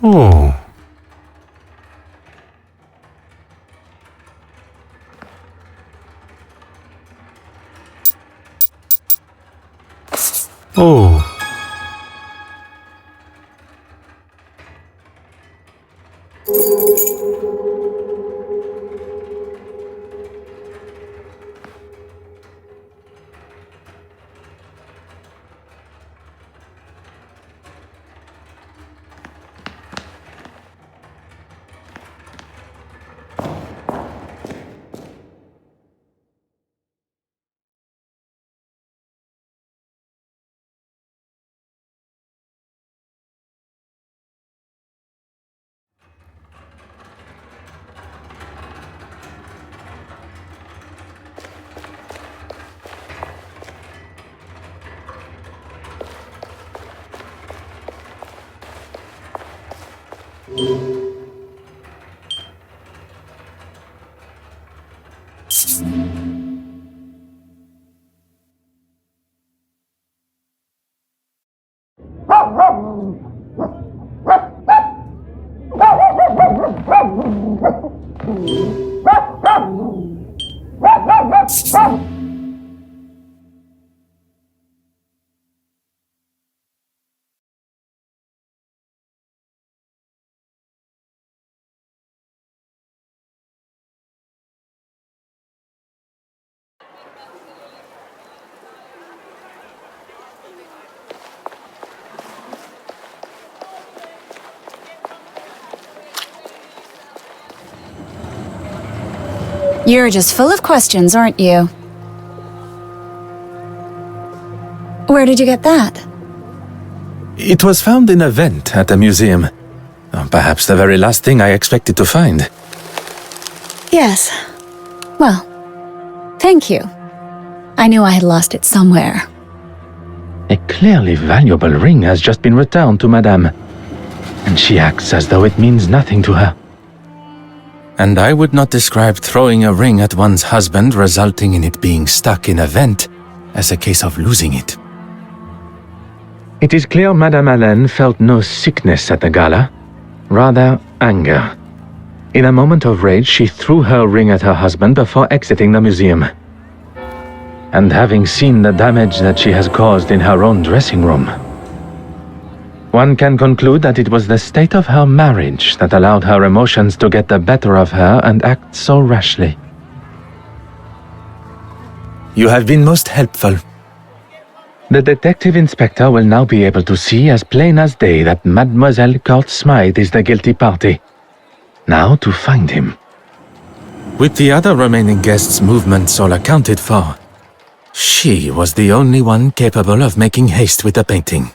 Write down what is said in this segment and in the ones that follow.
Oh. Oh. You're just full of questions, aren't you? Where did you get that? It was found in a vent at a museum. Perhaps the very last thing I expected to find. Yes. Well, thank you. I knew I had lost it somewhere. A clearly valuable ring has just been returned to Madame, and she acts as though it means nothing to her. And I would not describe throwing a ring at one's husband resulting in it being stuck in a vent as a case of losing it. It is clear Madame Hélène felt no sickness at the gala, rather anger. In a moment of rage, she threw her ring at her husband before exiting the museum. And having seen the damage that she has caused in her own dressing room, one can conclude that it was the state of her marriage that allowed her emotions to get the better of her and act so rashly. You have been most helpful. The detective inspector will now be able to see as plain as day that Mademoiselle Court Smythe is the guilty party. Now to find him. With the other remaining guests' movements all accounted for, she was the only one capable of making haste with the painting.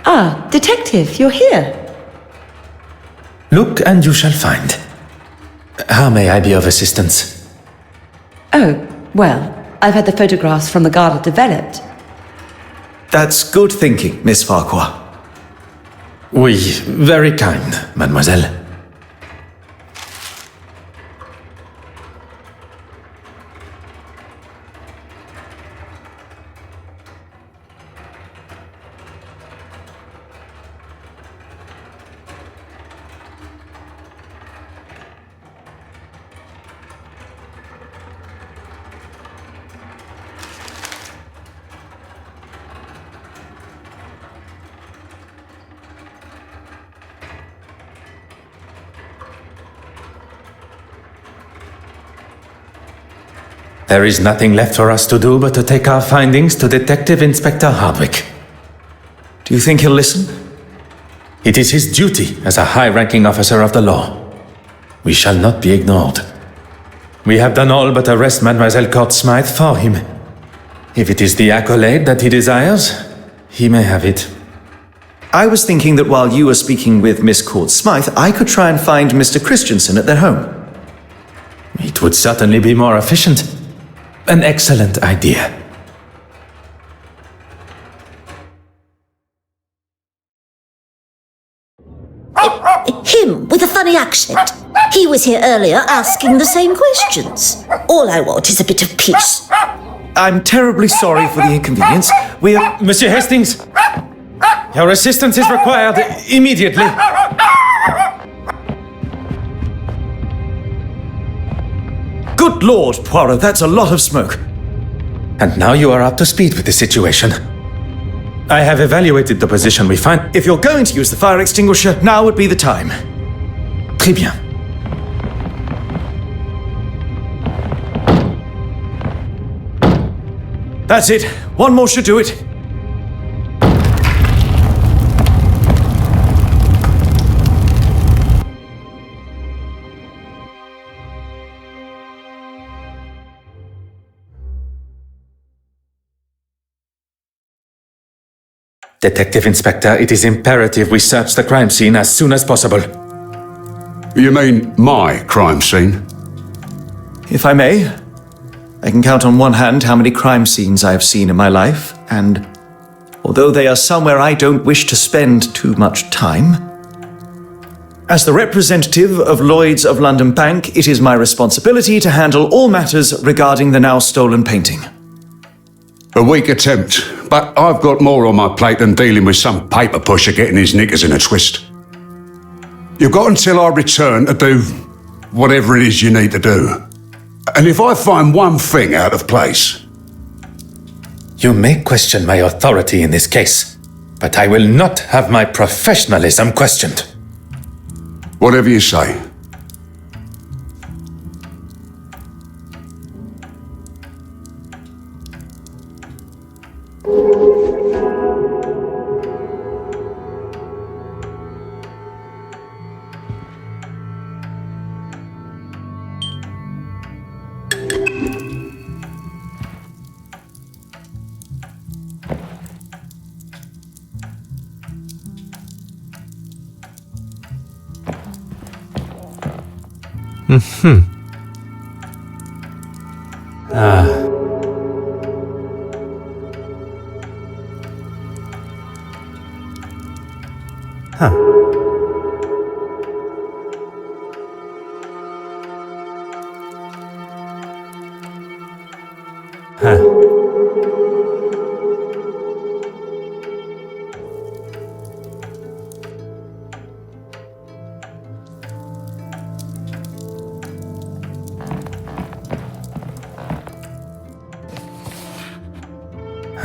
Ah, Detective, you're here. Look and you shall find. How may I be of assistance? Oh, well, I've had the photographs from the gala developed. That's good thinking, Miss Farquhar. Oui, very kind, mademoiselle. There is nothing left for us to do but to take our findings to Detective Inspector Hardwick. Do you think he'll listen? It is his duty as a high-ranking officer of the law. We shall not be ignored. We have done all but arrest Mademoiselle Court Smythe for him. If it is the accolade that he desires, he may have it. I was thinking that while you were speaking with Miss Court Smythe, I could try and find Mr. Christensen at their home. It would certainly be more efficient. An excellent idea. Him with a funny accent. He was here earlier asking the same questions. All I want is a bit of peace. I'm terribly sorry for the inconvenience. We are... Monsieur Hastings, your assistance is required immediately. Good Lord, Poirot, that's a lot of smoke. And now you are up to speed with the situation. I have evaluated the position we find. If you're going to use the fire extinguisher, now would be the time. Très bien. That's it. One more should do it. Detective Inspector, it is imperative we search the crime scene as soon as possible. You mean my crime scene? If I may, I can count on one hand how many crime scenes I have seen in my life, and although they are somewhere I don't wish to spend too much time, as the representative of Lloyd's of London Bank, it is my responsibility to handle all matters regarding the now stolen painting. A weak attempt, but I've got more on my plate than dealing with some paper pusher getting his knickers in a twist. You've got until I return to do whatever it is you need to do. And if I find one thing out of place... You may question my authority in this case, but I will not have my professionalism questioned. Whatever you say.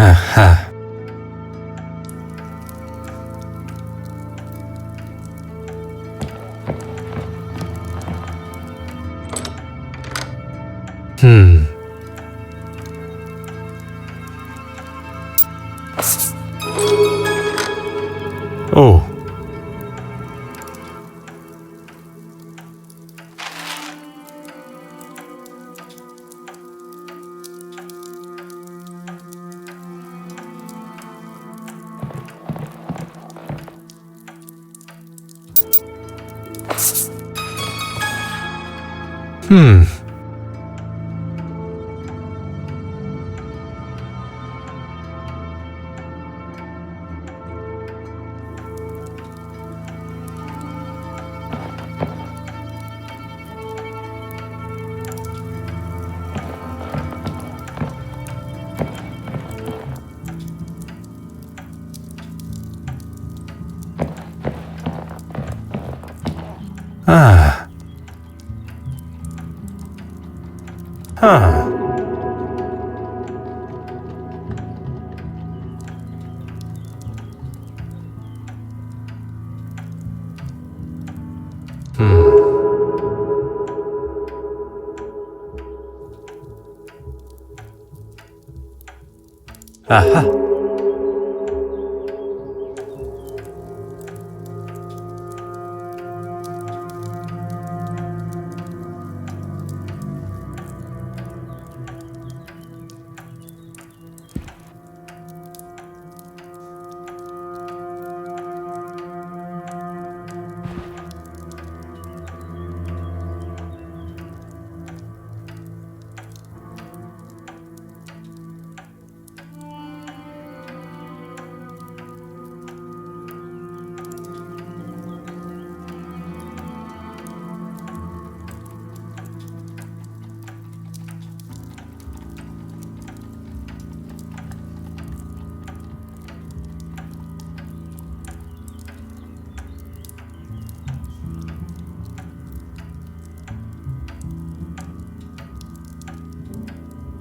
Aha. Oh. Ah. Huh. Aha.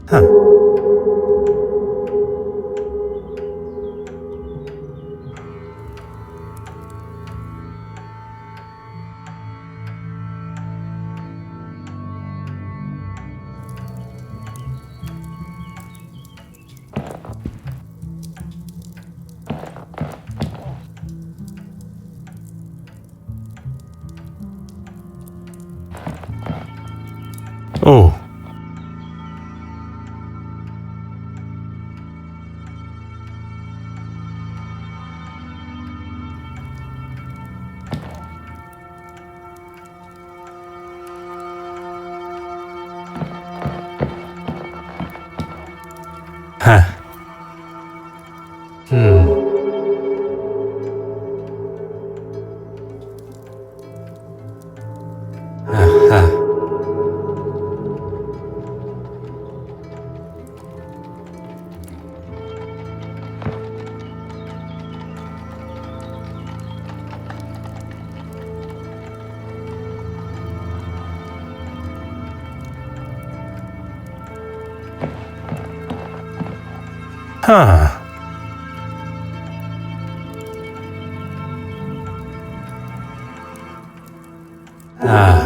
Oh. Huh. Aha. Huh. Ah.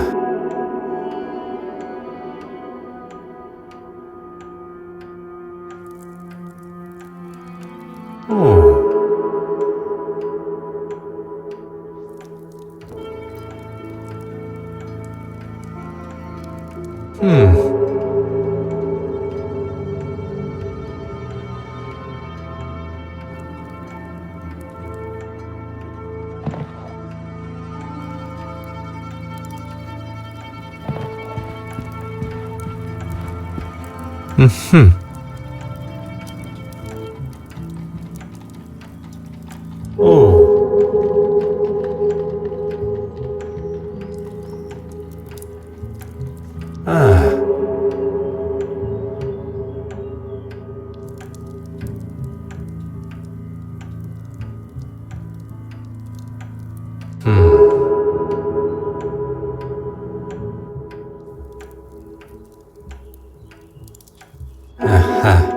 Oh. Oh. Ah. Aha.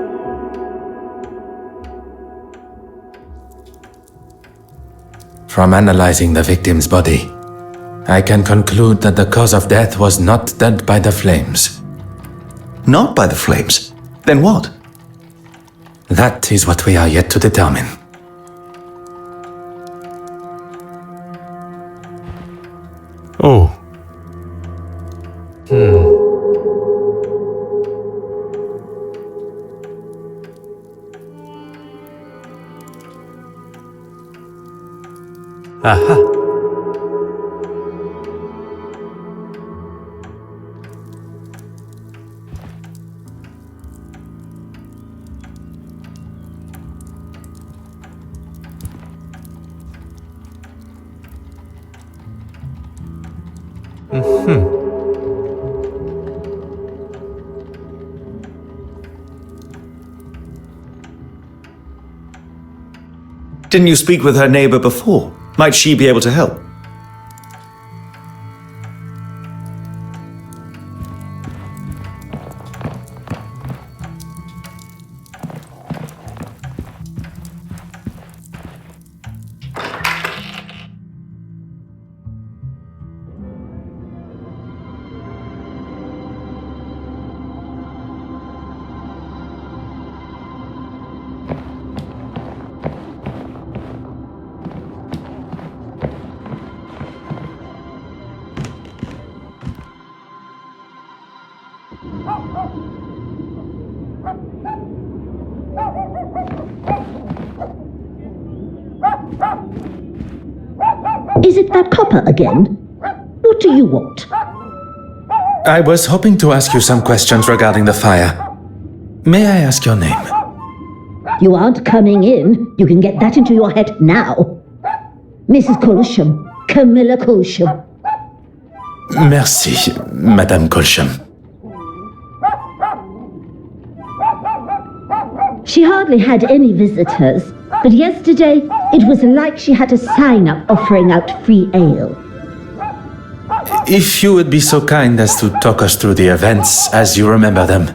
From analyzing the victim's body, I can conclude that the cause of death was not dead by the flames. Not by the flames. Then what? That is what we are yet to determine. Oh. Aha. Didn't you speak with her neighbor before? Might she be able to help? Is it that copper again? What do you want? I was hoping to ask you some questions regarding the fire. May I ask your name? You aren't coming in. You can get that into your head now. Mrs. Colsham. Camilla Colsham. Merci, Madame Colsham. She hardly had any visitors, but yesterday it was like she had a sign up offering out free ale. If you would be so kind as to talk us through the events as you remember them.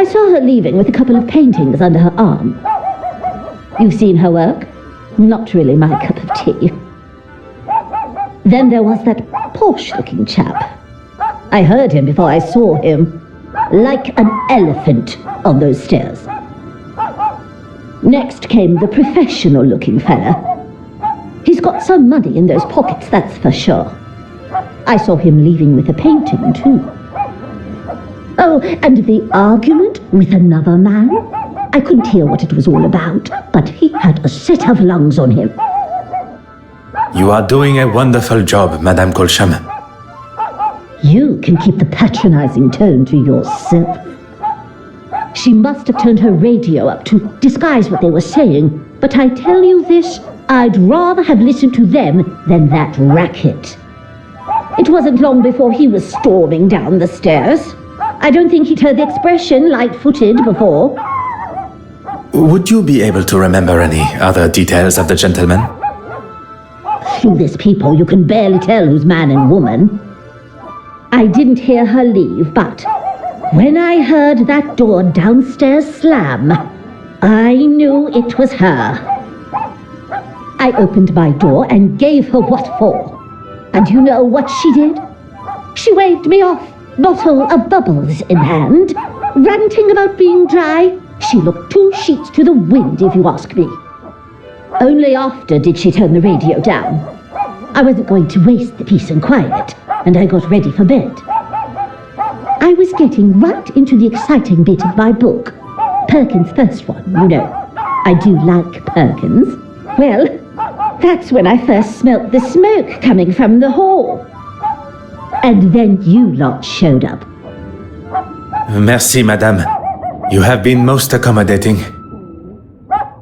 I saw her leaving with a couple of paintings under her arm. You've seen her work? Not really my cup of tea. Then there was that posh-looking chap. I heard him before I saw him. Like an elephant on those stairs. Next came the professional-looking fella. He's got some money in those pockets, that's for sure. I saw him leaving with a painting, too. Oh, and the argument with another man? I couldn't hear what it was all about, but he had a set of lungs on him. You are doing a wonderful job, Madame Colcham. You can keep the patronizing tone to yourself. She must have turned her radio up to disguise what they were saying, but I tell you this, I'd rather have listened to them than that racket. It wasn't long before he was storming down the stairs. I don't think he'd heard the expression light-footed before. Would you be able to remember any other details of the gentleman? Through this people, you can barely tell who's man and woman. I didn't hear her leave, but when I heard that door downstairs slam, I knew it was her. I opened my door and gave her what for. And you know what she did? She waved me off, bottle of bubbles in hand, ranting about being dry. She looked 2 sheets to the wind, if you ask me. Only after did she turn the radio down. I wasn't going to waste the peace and quiet, and I got ready for bed. I was getting right into the exciting bit of my book. Perkins' first one, you know. I do like Perkins. Well, that's when I first smelt the smoke coming from the hall. And then you lot showed up. Merci, Madame. You have been most accommodating.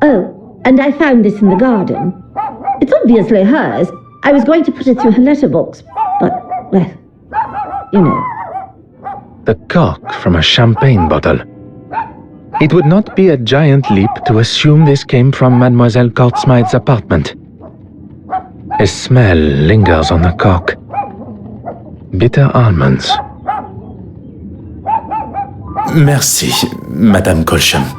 Oh, and I found this in the garden. It's obviously hers. I was going to put it through her letterbox, but, well, you know. The cork from a champagne bottle. It would not be a giant leap to assume this came from Mademoiselle Courtsmith's apartment. A smell lingers on the cork. Bitter almonds. Merci, Madame Colcham.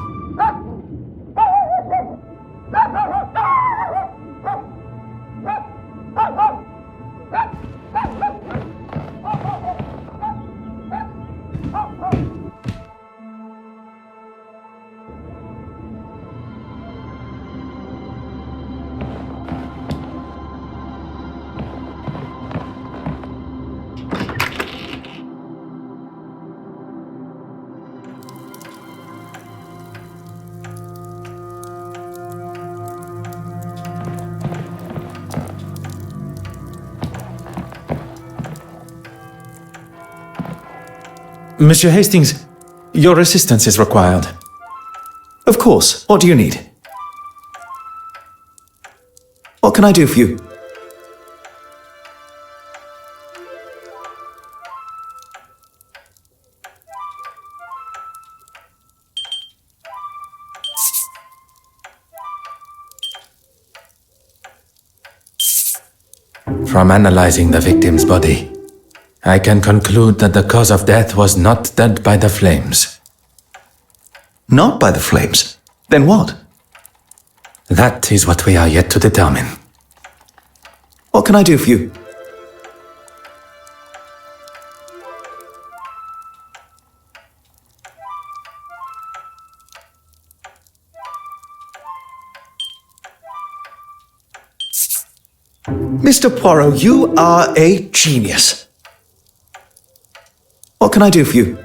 Monsieur Hastings, your assistance is required. Of course. What do you need? What can I do for you? From analyzing the victim's body, I can conclude that the cause of death was not dead by the flames. Not by the flames? Then what? That is what we are yet to determine. What can I do for you? Mr. Poirot, you are a genius. What can I do for you?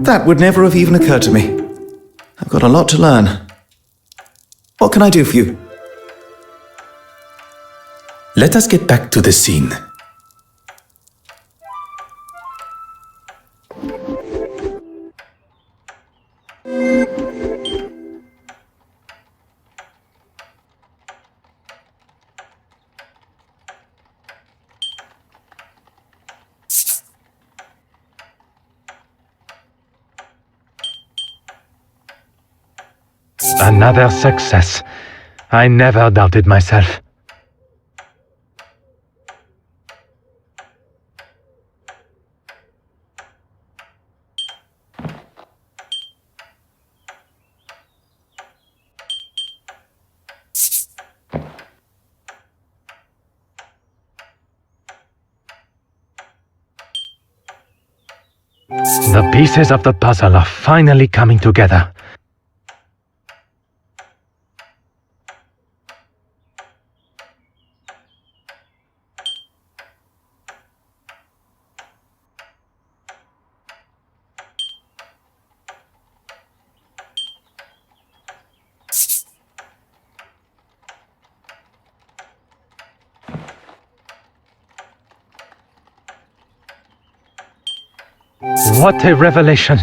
That would never have even occurred to me. I've got a lot to learn. What can I do for you? Let us get back to the scene. Another success. I never doubted myself. The pieces of the puzzle are finally coming together. What a revelation!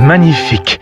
Magnifique!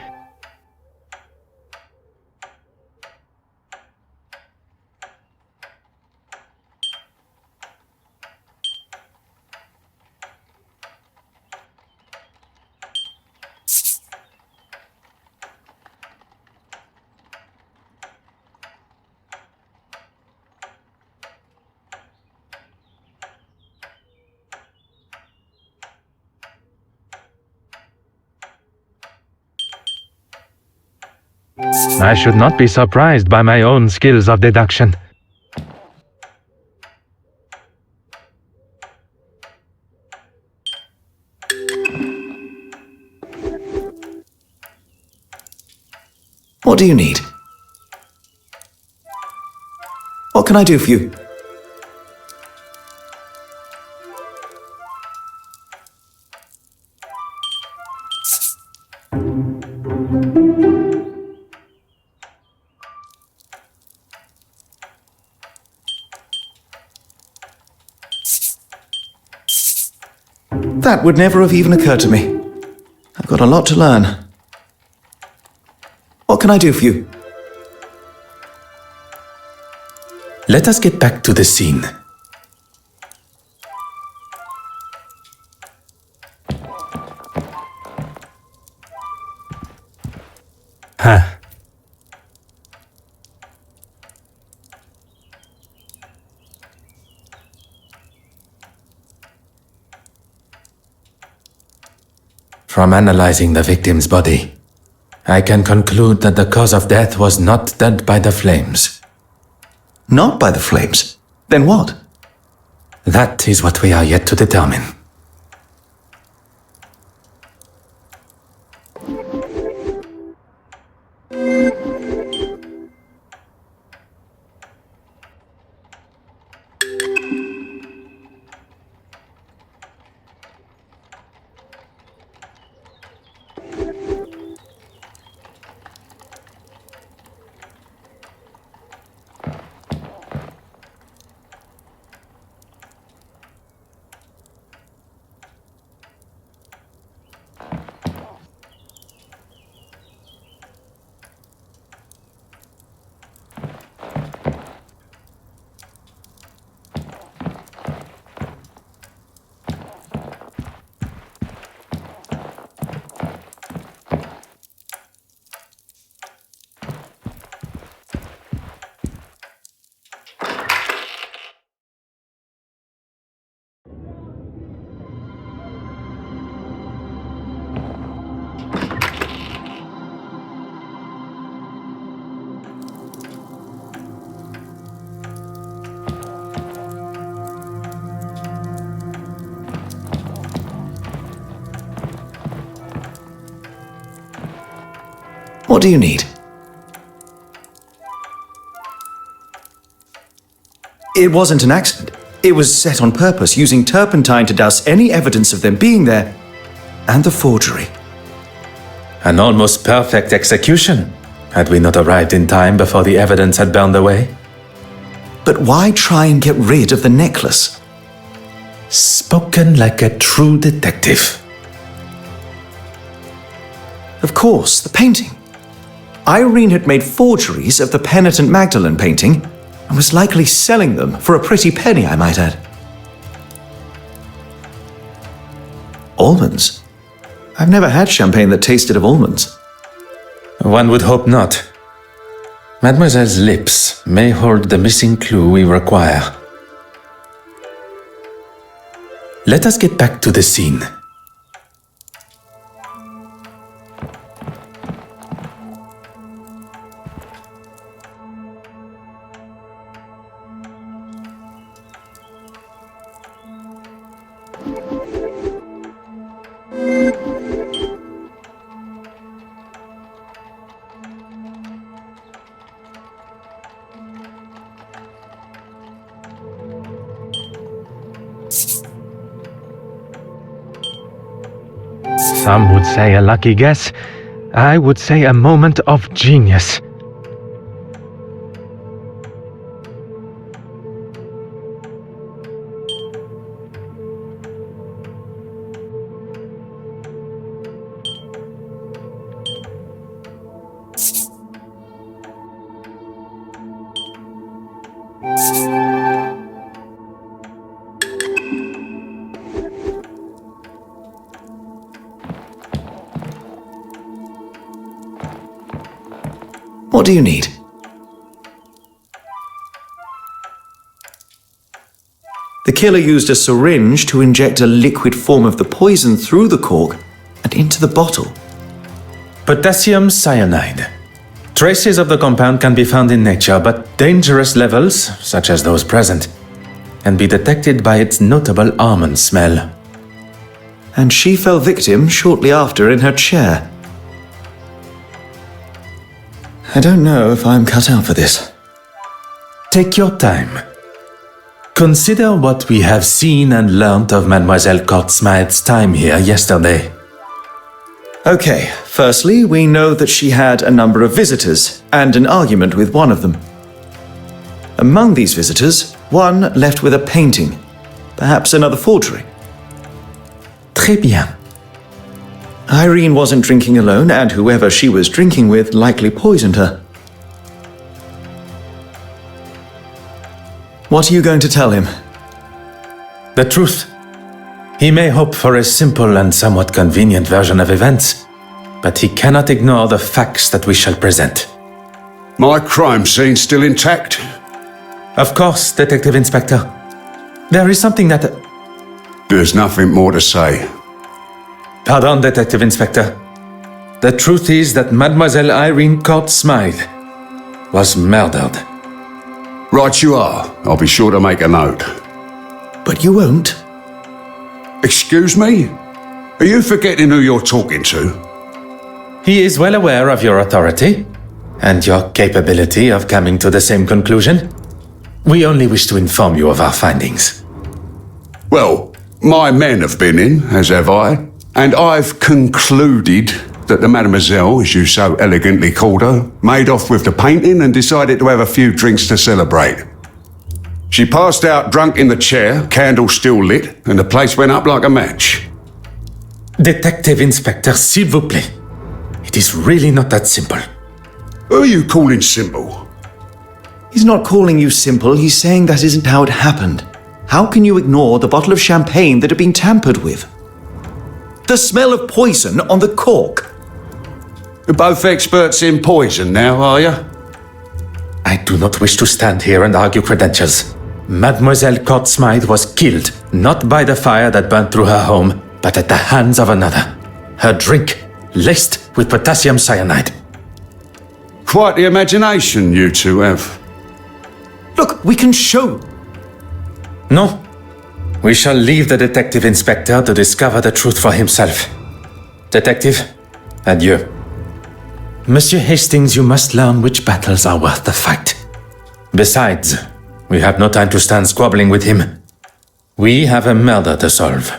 I should not be surprised by my own skills of deduction. What do you need? What can I do for you? That would never have even occurred to me. I've got a lot to learn. What can I do for you? Let us get back to the scene. Huh. From analyzing the victim's body, I can conclude that the cause of death was not dead by the flames. Not by the flames. Then what? That is what we are yet to determine. What do you need? It wasn't an accident. It was set on purpose, using turpentine to douse any evidence of them being there, and the forgery. An almost perfect execution, had we not arrived in time before the evidence had burned away. But why try and get rid of the necklace? Spoken like a true detective. Of course, the painting. Irene had made forgeries of the Penitent Magdalene painting and was likely selling them for a pretty penny, I might add. Almonds? I've never had champagne that tasted of almonds. One would hope not. Mademoiselle's lips may hold the missing clue we require. Let us get back to the scene. Some would say a lucky guess. I would say a moment of genius. What do you need? The killer used a syringe to inject a liquid form of the poison through the cork and into the bottle. Potassium cyanide. Traces of the compound can be found in nature, but dangerous levels, such as those present, can be detected by its notable almond smell. And she fell victim shortly after in her chair. I don't know if I'm cut out for this. Take your time. Consider what we have seen and learnt of Mademoiselle Courtsmith's time here yesterday. Okay, firstly, we know that she had a number of visitors and an argument with one of them. Among these visitors, one left with a painting, perhaps another forgery. Très bien. Irene wasn't drinking alone, and whoever she was drinking with likely poisoned her. What are you going to tell him? The truth. He may hope for a simple and somewhat convenient version of events, but he cannot ignore the facts that we shall present. My crime scene still intact? Of course, Detective Inspector. There is something that... There's nothing more to say. Pardon, Detective Inspector. The truth is that Mademoiselle Irene Courtsmith was murdered. Right you are. I'll be sure to make a note. But you won't. Excuse me? Are you forgetting who you're talking to? He is well aware of your authority and your capability of coming to the same conclusion. We only wish to inform you of our findings. Well, my men have been in, as have I, and I've concluded that the mademoiselle, as you so elegantly called her, made off with the painting and decided to have a few drinks to celebrate. She passed out drunk in the chair, candle still lit, and the place went up like a match. Detective Inspector, s'il vous plaît. It is really not that simple. Who are you calling simple? He's not calling you simple, he's saying that isn't how it happened. How can you ignore the bottle of champagne that had been tampered with? The smell of poison on the cork. You're both experts in poison now, are you? I do not wish to stand here and argue credentials. Mademoiselle Courtsmith was killed, not by the fire that burnt through her home, but at the hands of another. Her drink, laced with potassium cyanide. Quite the imagination you two have. Look, we can show. No. We shall leave the Detective Inspector to discover the truth for himself. Detective, adieu. Monsieur Hastings, you must learn which battles are worth the fight. Besides, we have no time to stand squabbling with him. We have a murder to solve.